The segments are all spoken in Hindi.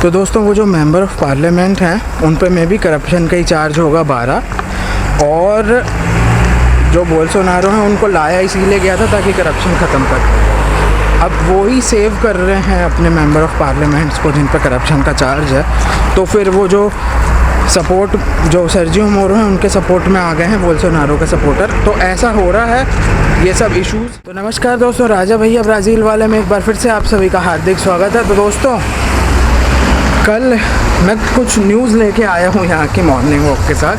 तो दोस्तों वो जो मेंबर ऑफ़ पार्लियामेंट हैं उन पे में भी करप्शन का ही चार्ज होगा 12, और जो बोल्सोनारो हैं उनको लाया इसीलिए गया था ताकि करप्शन ख़त्म कर। अब वो ही सेव कर रहे हैं अपने मेंबर ऑफ़ पार्लियामेंट्स को जिन पर करप्शन का चार्ज है। तो फिर वो जो सपोर्ट जो सर्जियो मोरो हैं उनके सपोर्ट में आ गए हैं बोल्सोनारो के सपोर्टर। तो ऐसा हो रहा है ये सब इश्यूज़। तो नमस्कार दोस्तों, राजा भैया ब्राज़ील वाले में एक बार फिर से आप सभी का हार्दिक स्वागत है। तो दोस्तों कल मैं कुछ न्यूज़ लेके आया हूँ यहाँ की मॉर्निंग वॉक के साथ।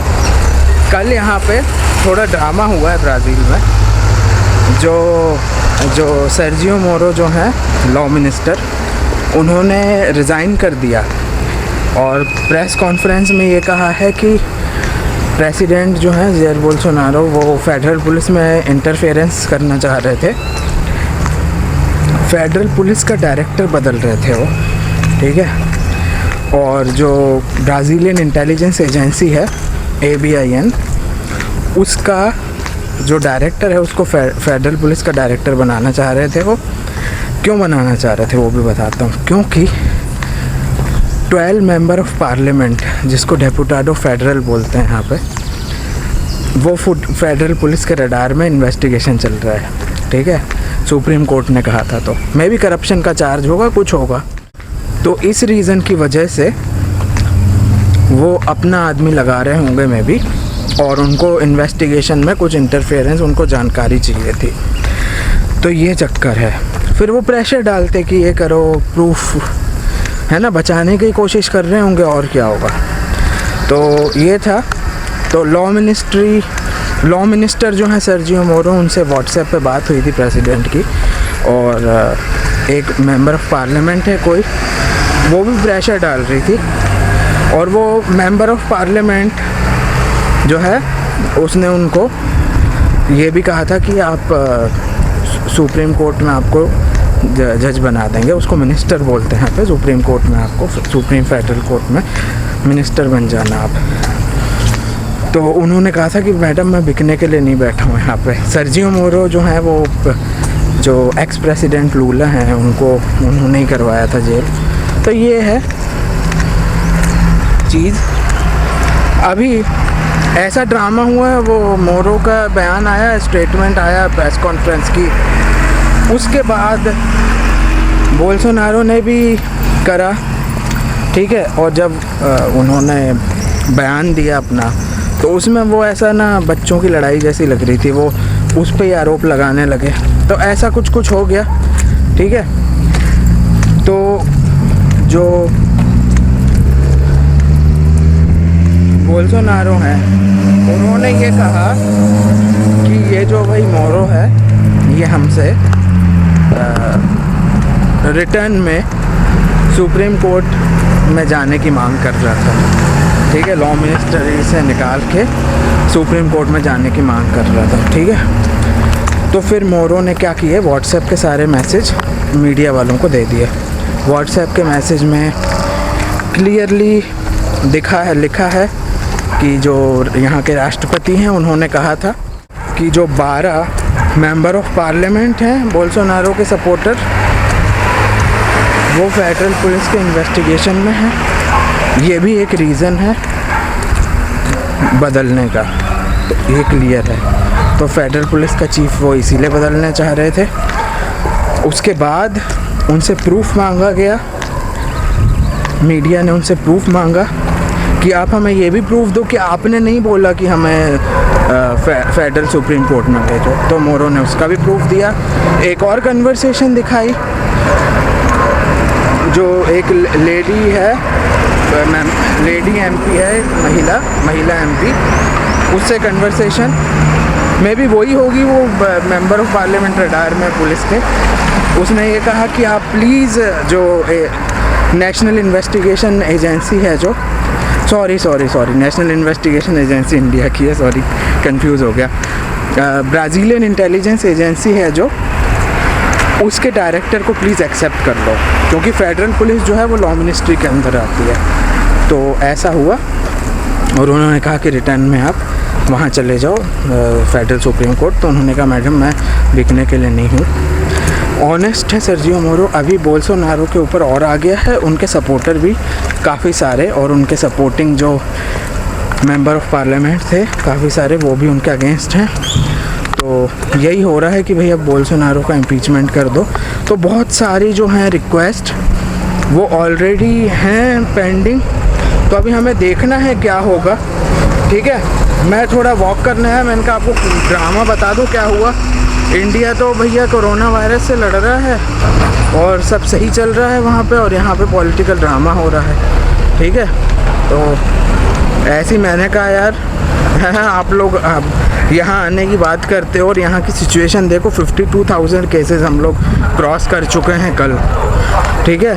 कल यहाँ पे थोड़ा ड्रामा हुआ है ब्राज़ील में। जो सर्जियो मोरो जो हैं लॉ मिनिस्टर, उन्होंने रिज़ाइन कर दिया और प्रेस कॉन्फ्रेंस में ये कहा है कि प्रेसिडेंट जो हैं जेयर बोल्सोनारो वो फेडरल पुलिस में इंटरफेरेंस करना चाह रहे थे। फेडरल पुलिस का डायरेक्टर बदल रहे थे वो, ठीक है। और जो ब्राज़ीलियन इंटेलिजेंस एजेंसी है ABIN, उसका जो डायरेक्टर है उसको फेडरल पुलिस का डायरेक्टर बनाना चाह रहे थे वो। क्यों बनाना चाह रहे थे वो भी बताता हूँ। क्योंकि 12 मेंबर ऑफ़ पार्लियामेंट, जिसको डेपुटाडो फेडरल बोलते हैं यहाँ पे, वो फेडरल पुलिस के रडार में इन्वेस्टिगेशन चल रहा है, ठीक है। सुप्रीम कोर्ट ने कहा था, तो मे भी करप्शन का चार्ज होगा, कुछ होगा। तो इस रीज़न की वजह से वो अपना आदमी लगा रहे होंगे मे भी, और उनको इन्वेस्टिगेशन में कुछ इंटरफेरेंस, उनको जानकारी चाहिए थी। तो ये चक्कर है। फिर वो प्रेशर डालते कि ये करो, प्रूफ है ना, बचाने की कोशिश कर रहे होंगे, और क्या होगा। तो ये था। तो लॉ मिनिस्टर जो हैं सर्जियो मोरो, उनसे व्हाट्सएप पे बात हुई थी प्रेसिडेंट की, और एक मेंबर ऑफ़ पार्लियामेंट है कोई, वो भी प्रेशर डाल रही थी। और वो मेंबर ऑफ़ पार्लियामेंट जो है उसने उनको ये भी कहा था कि आप सुप्रीम कोर्ट में आपको जज बना देंगे। उसको मिनिस्टर बोलते हैं यहाँ पे। सुप्रीम कोर्ट में आपको, सुप्रीम फेडरल कोर्ट में मिनिस्टर बन जाना आप। तो उन्होंने कहा था कि मैडम मैं बिकने के लिए नहीं बैठा हूँ यहाँ पे। सर्जियो मोरो जो है वो जो एक्स प्रेसिडेंट लूला हैं उन्होंने ही करवाया था जेल। तो ये है चीज़। अभी ऐसा ड्रामा हुआ है, वो मोरो का बयान आया, स्टेटमेंट आया प्रेस कॉन्फ्रेंस की, उसके बाद बोल्सोनारो ने भी करा, ठीक है। और जब उन्होंने बयान दिया अपना, तो उसमें वो ऐसा ना बच्चों की लड़ाई जैसी लग रही थी, वो उस पे ही आरोप लगाने लगे। तो ऐसा कुछ हो गया, ठीक है। तो जो बोल्सोनारो हैं उन्होंने ये कहा कि ये जो भाई मोरो है ये हमसे रिटर्न में सुप्रीम कोर्ट में जाने की मांग कर रहा था, ठीक है। लॉ मिनिस्टर से निकाल के सुप्रीम कोर्ट में जाने की मांग कर रहा था, ठीक है। तो फिर मोरो ने क्या किए, व्हाट्सएप के सारे मैसेज मीडिया वालों को दे दिए। व्हाट्सएप के मैसेज में क्लियरली लिखा है कि जो यहाँ के राष्ट्रपति हैं उन्होंने कहा था कि जो 12 मेंबर ऑफ़ पार्लियामेंट हैं बोल्सोनारो के सपोर्टर, वो फेडरल पुलिस के इन्वेस्टिगेशन में हैं। ये भी एक रीज़न है बदलने का, तो ये क्लियर है। तो फेडरल पुलिस का चीफ वो इसीलिए बदलना चाह रहे थे। उसके बाद उनसे प्रूफ मांगा गया, मीडिया ने उनसे प्रूफ मांगा कि आप हमें ये भी प्रूफ दो कि आपने नहीं बोला कि हमें फेडरल सुप्रीम कोर्ट में भेजो। तो मोरो ने उसका भी प्रूफ दिया। एक और कन्वर्सेशन दिखाई, जो एक लेडी है, लेडी MP है, महिला MP, उससे कन्वर्सेशन में भी वही होगी, वो मेंबर ऑफ़ पार्लियामेंट रडार में पुलिस के। उसने ये कहा कि आप प्लीज़ जो नेशनल इन्वेस्टिगेशन एजेंसी है, जो sorry national investigation agency India की है, सॉरी कंफ्यूज हो गया। ब्राज़ीलियन इंटेलिजेंस एजेंसी है जो, उसके डायरेक्टर को प्लीज़ एक्सेप्ट कर लो, क्योंकि फेडरल पुलिस जो है वो लॉ मिनिस्ट्री के अंदर आती है। तो ऐसा हुआ, और उन्होंने कहा कि रिटर्न में आप वहाँ चले जाओ फेडरल सुप्रीम कोर्ट। तो उन्होंने कहा मैडम मैं बिकने के लिए नहीं हूँ। ऑनेस्ट है सर्जियो मोरो, अभी बोल्सोनारो के ऊपर और आ गया है, उनके सपोर्टर भी काफ़ी सारे और उनके सपोर्टिंग जो मेंबर ऑफ पार्लियामेंट थे काफ़ी सारे, वो भी उनके अगेंस्ट हैं। तो यही हो रहा है कि भाई अब बोल्सोनारो का इम्पीचमेंट कर दो। तो बहुत सारी जो हैं रिक्वेस्ट वो ऑलरेडी हैं पेंडिंग, तो अभी हमें देखना है क्या होगा। ठीक है, मैं थोड़ा वॉक करने आया, मैंने कहा आपको ड्रामा बता दूं क्या हुआ। इंडिया तो भैया कोरोना वायरस से लड़ रहा है और सब सही चल रहा है वहाँ पे, और यहाँ पे पॉलिटिकल ड्रामा हो रहा है। ठीक है, तो ऐसे मैंने कहा यार आप लोग यहाँ आने की बात करते हो और यहाँ की सिचुएशन देखो, 52,000 केसेस हम लोग क्रॉस कर चुके हैं कल। ठीक है,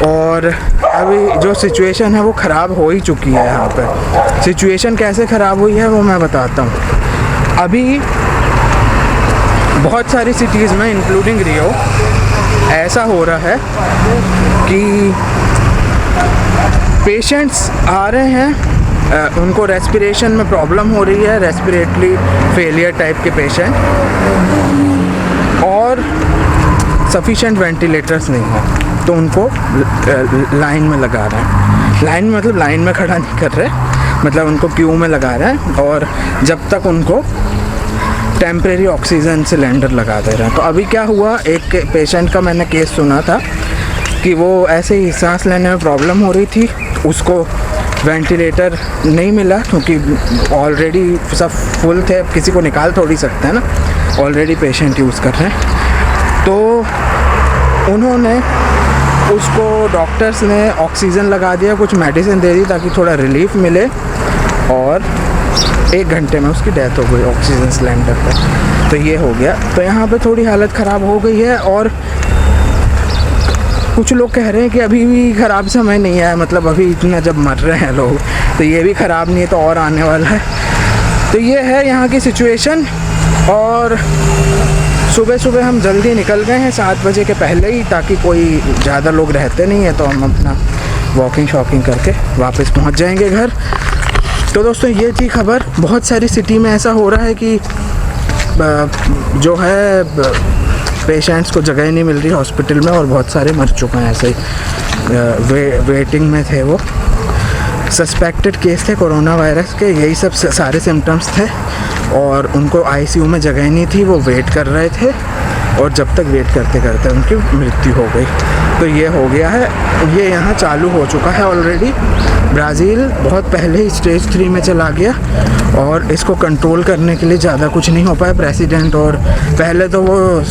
और अभी जो सिचुएशन है वो ख़राब हो ही चुकी है। यहाँ पे सिचुएशन कैसे ख़राब हुई है वो मैं बताता हूँ। अभी बहुत सारी सिटीज़ में इंक्लूडिंग रियो ऐसा हो रहा है कि पेशेंट्स आ रहे हैं, उनको रेस्पिरेशन में प्रॉब्लम हो रही है, रेस्पिरेटरी फेलियर टाइप के पेशेंट, और सफिशेंट वेंटिलेटर्स नहीं हैं, तो उनको लाइन में लगा रहे हैं। लाइन में मतलब लाइन में खड़ा नहीं कर रहे, मतलब उनको क्यू में लगा रहे हैं, और जब तक उनको टेम्परेरी ऑक्सीजन सिलेंडर लगा दे रहे हैं। तो अभी क्या हुआ, एक पेशेंट का मैंने केस सुना था कि वो ऐसे ही सांस लेने में प्रॉब्लम हो रही थी, उसको वेंटिलेटर नहीं मिला क्योंकि ऑलरेडी सब फुल थे, किसी को निकाल थोड़ी सकते हैं ना, ऑलरेडी पेशेंट यूज़ कर रहे हैं। तो उन्होंने उसको, डॉक्टर्स ने ऑक्सीजन लगा दिया, कुछ मेडिसिन दे दी ताकि थोड़ा रिलीफ मिले, और 1 घंटे में उसकी डेथ हो गई ऑक्सीजन सिलेंडर पे। तो ये हो गया। तो यहाँ पे थोड़ी हालत ख़राब हो गई है, और कुछ लोग कह रहे हैं कि अभी भी ख़राब समय नहीं आया, मतलब अभी इतना जब मर रहे हैं लोग तो ये भी ख़राब नहीं है, तो और आने वाला है। तो ये है यहाँ की सिचुएशन। और सुबह सुबह हम जल्दी निकल गए हैं 7 बजे के पहले ही, ताकि कोई ज़्यादा लोग रहते नहीं हैं, तो हम अपना वॉकिंग शॉकिंग करके वापस पहुँच जाएंगे घर। तो दोस्तों ये थी खबर। बहुत सारी सिटी में ऐसा हो रहा है कि जो है पेशेंट्स को जगह ही नहीं मिल रही हॉस्पिटल में, और बहुत सारे मर चुके हैं ऐसे ही, वेटिंग में थे। वो सस्पेक्टेड केस थे कोरोना वायरस के, यही सब सारे सिम्टम्स थे, और उनको आईसीयू में जगह नहीं थी, वो वेट कर रहे थे, और जब तक वेट करते करते उनकी मृत्यु हो गई। तो ये हो गया है, ये यहाँ चालू हो चुका है ऑलरेडी। ब्राज़ील बहुत पहले ही स्टेज 3 में चला गया, और इसको कंट्रोल करने के लिए ज़्यादा कुछ नहीं हो पाया प्रेसिडेंट। और पहले तो वो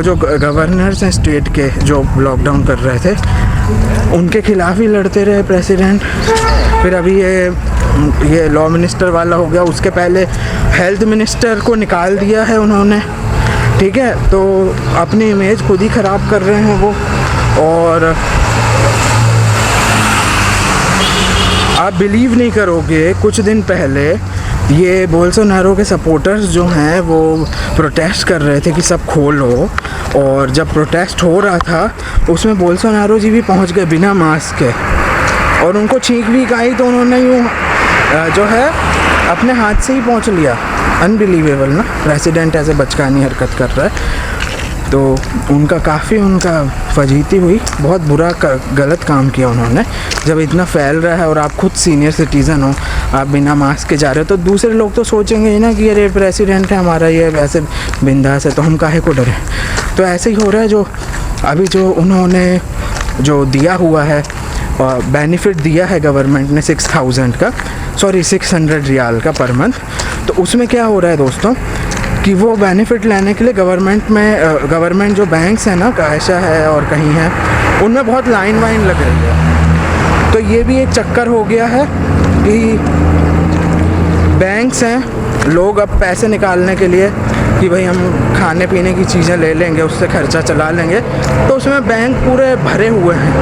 जो गवर्नर्स हैं स्टेट के जो लॉकडाउन कर रहे थे, उनके खिलाफ ही लड़ते रहे प्रेसिडेंट। फिर अभी ये लॉ मिनिस्टर वाला हो गया, उसके पहले हेल्थ मिनिस्टर को निकाल दिया है उन्होंने। ठीक है, तो अपनी इमेज खुद ही ख़राब कर रहे हैं वो। और आप बिलीव नहीं करोगे, कुछ दिन पहले ये बोल्सोनारो के सपोर्टर्स जो हैं वो प्रोटेस्ट कर रहे थे कि सब खोलो, और जब प्रोटेस्ट हो रहा था उसमें बोल्सोनारो जी भी पहुंच गए बिना मास्क के, और उनको छींक भी आई तो उन्होंने यूँ जो है अपने हाथ से ही पहुंच लिया। अनबिलीवेबल ना, प्रेसिडेंट ऐसे बचकानी हरकत कर रहा है। तो उनका काफ़ी फजीती हुई, बहुत बुरा गलत काम किया उन्होंने। जब इतना फैल रहा है और आप खुद सीनियर सिटीज़न हो, आप बिना मास्क के जा रहे हो, तो दूसरे लोग तो सोचेंगे ही ना कि अरे प्रेसिडेंट है हमारा, ये वैसे बिंदास है, तो हम काहे को डरें। तो ऐसे ही हो रहा है। जो अभी जो उन्होंने जो दिया हुआ है बेनिफिट दिया है गवर्नमेंट ने 600 रियाल का पर मंथ, तो उसमें क्या हो रहा है दोस्तों कि वो बेनिफिट लेने के लिए गवर्नमेंट जो बैंक्स हैं ना, कैशा है और कहीं है, उनमें बहुत लाइन वाइन लग रही है। तो ये भी एक चक्कर हो गया है कि बैंक्स हैं, लोग अब पैसे निकालने के लिए कि भाई हम खाने पीने की चीज़ें ले लेंगे, उससे खर्चा चला लेंगे, तो उसमें बैंक पूरे भरे हुए हैं,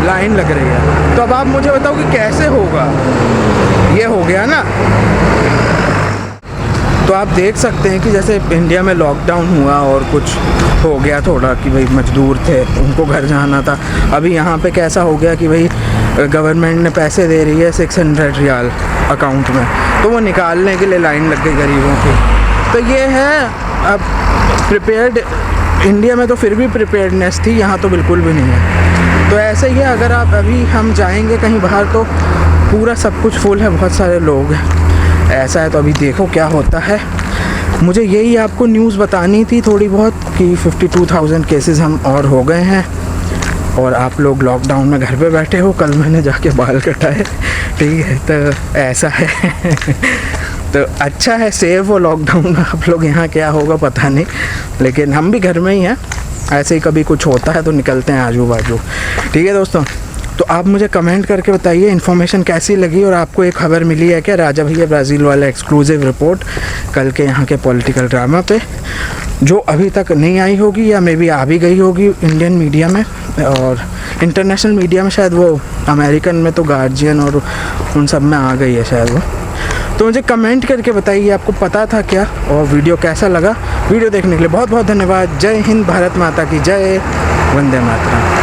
लाइन लग रही है। तो अब आप मुझे बताओ कि कैसे होगा, ये हो गया ना। तो आप देख सकते हैं कि जैसे इंडिया में लॉकडाउन हुआ और कुछ हो गया थोड़ा कि भाई मजदूर थे उनको घर जाना था, अभी यहाँ पे कैसा हो गया कि भाई गवर्नमेंट ने पैसे दे रही है 600 रियाल अकाउंट में, तो वो निकालने के लिए लाइन लग गई गरीबों की। तो ये है अब प्रिपेयर्ड, इंडिया में तो फिर भी प्रिपेयर्डनेस थी, यहाँ तो बिल्कुल भी नहीं है। तो ऐसे ही है, अगर आप अभी हम जाएंगे कहीं बाहर तो पूरा सब कुछ फुल है, बहुत सारे लोग हैं। ऐसा है तो अभी देखो क्या होता है। मुझे यही आपको न्यूज़ बतानी थी थोड़ी बहुत कि 52,000 केसेस हम और हो गए हैं और आप लोग लॉकडाउन में घर पे बैठे हो। कल मैंने जाके बाल कटाए, ठीक है, तो ऐसा है। तो अच्छा है, सेफ हो लॉकडाउन में आप लोग। यहाँ क्या होगा पता नहीं, लेकिन हम भी घर में ही हैं। ऐसे ही कभी कुछ होता है तो निकलते हैं आजू बाजू, ठीक है दोस्तों। तो आप मुझे कमेंट करके बताइए इन्फॉर्मेशन कैसी लगी और आपको एक खबर मिली है क्या राजा भैया ब्राज़ील वाला एक्सक्लूसिव रिपोर्ट कल के यहाँ के पॉलिटिकल ड्रामा पे, जो अभी तक नहीं आई होगी या मे बी आ भी गई होगी इंडियन मीडिया में और इंटरनेशनल मीडिया में, शायद वो अमेरिकन में तो गार्जियन और उन सब में आ गई है शायद वो। तो मुझे कमेंट करके बताइए आपको पता था क्या और वीडियो कैसा लगा। वीडियो देखने के लिए बहुत बहुत धन्यवाद। जय हिंद, भारत माता की जय, वंदे मातरम।